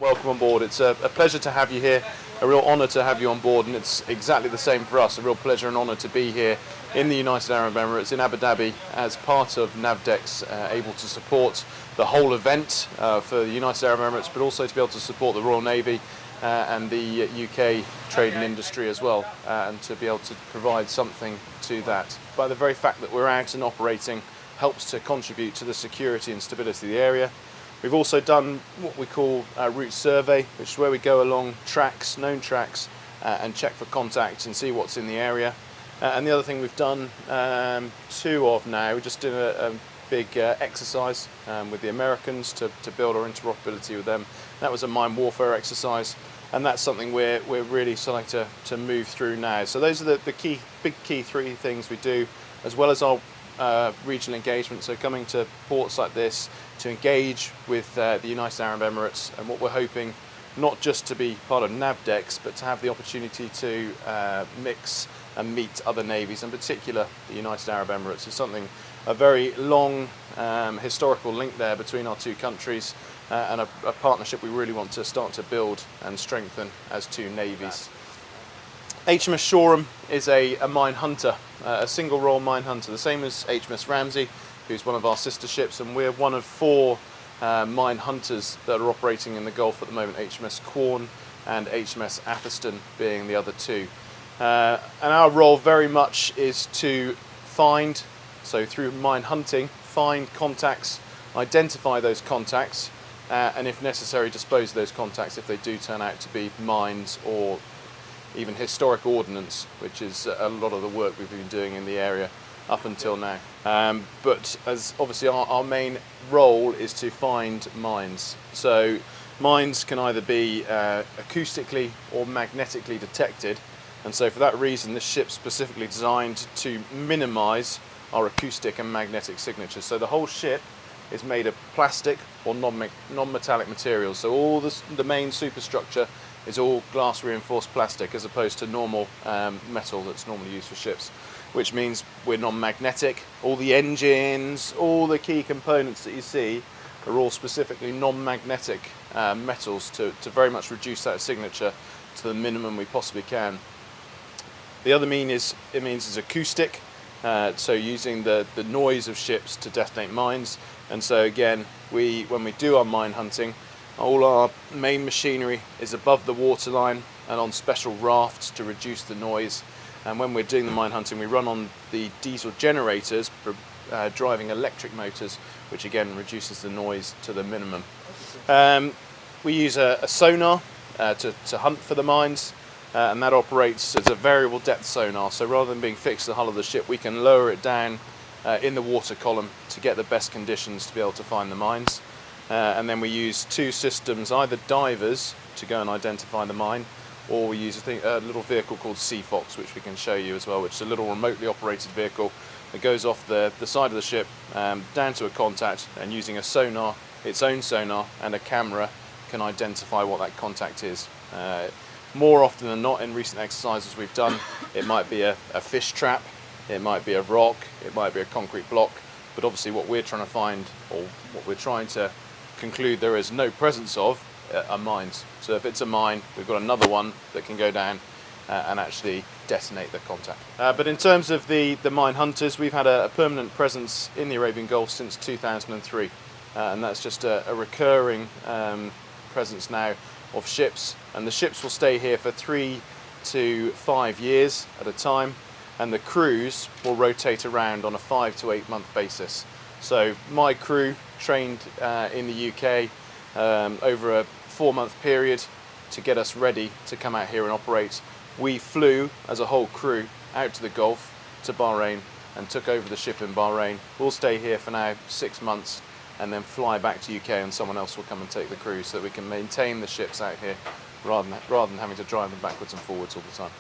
Welcome on board. It's a pleasure to have you here, a real honour to have you on board, and it's exactly the same for us, a real pleasure and honour to be here in the United Arab Emirates, in Abu Dhabi, as part of IDEX, able to support the whole event for the United Arab Emirates, but also to be able to support the Royal Navy and the UK trade and industry as well, and to be able to provide something to that. By the very fact that we're out and operating helps to contribute to the security and stability of the area. We've also done what we call a route survey, which is where we go along tracks, known tracks, and check for contacts and see what's in the area. And the other thing we've done two of now, we just did a big exercise with the Americans to build our interoperability with them. That was a mine warfare exercise, and that's something we're really starting to move through now. So those are the big key three things we do, as well as our regional engagement, so coming to ports like this to engage with the United Arab Emirates, and what we're hoping not just to be part of IDEX, but to have the opportunity to mix and meet other navies, in particular the United Arab Emirates. Is something, a very long historical link there between our two countries, and a partnership we really want to start to build and strengthen as two navies. HMS Shoreham is a mine hunter, a single role mine hunter, the same as HMS Ramsey, who's one of our sister ships, and we're one of four mine hunters that are operating in the Gulf at the moment, HMS Quorn and HMS Atherstone being the other two. And our role very much is to find, so through mine hunting, find contacts, identify those contacts, and if necessary dispose of those contacts if they do turn out to be mines or even historic ordnance, which is a lot of the work we've been doing in the area up until now. But as obviously our main role is to find mines. So mines can either be acoustically or magnetically detected, and so for that reason this ship's specifically designed to minimise our acoustic and magnetic signatures. So the whole ship is made of plastic or non-metallic materials. So all the main superstructure is all glass reinforced plastic, as opposed to normal metal that's normally used for ships, which means we're non-magnetic. All the engines, all the key components that you see are all specifically non-magnetic metals to very much reduce that signature to the minimum we possibly can. The other means is acoustic, so using the noise of ships to detonate mines. And so again, when we do our mine hunting, all our main machinery is above the waterline and on special rafts to reduce the noise. And when we're doing the mine hunting, we run on the diesel generators driving electric motors, which again reduces the noise to the minimum. We use a sonar to hunt for the mines, and that operates as a variable depth sonar. So rather than being fixed to the hull of the ship, we can lower it down in the water column to get the best conditions to be able to find the mines. And then we use two systems, either divers to go and identify the mine, or we use a little vehicle called Sea Fox, which we can show you as well, which is a little remotely operated vehicle that goes off the side of the ship down to a contact, and using a sonar, its own sonar and a camera, can identify what that contact is. More often than not in recent exercises we've done, it might be a fish trap, it might be a rock, it might be a concrete block, but obviously what we're trying to find, or what we're trying to conclude there is no presence of, are mines. So if it's a mine, we've got another one that can go down and actually detonate the contact. But in terms of the mine hunters, we've had a permanent presence in the Arabian Gulf since 2003, and that's just a recurring presence now of ships, and the ships will stay here for 3 to 5 years at a time, and the crews will rotate around on a 5 to 8 month basis. So my crew trained in the UK over a 4-month period to get us ready to come out here and operate. We flew as a whole crew out to the Gulf, to Bahrain, and took over the ship in Bahrain. We'll stay here for now 6 months and then fly back to UK, and someone else will come and take the crew, so that we can maintain the ships out here rather than having to drive them backwards and forwards all the time.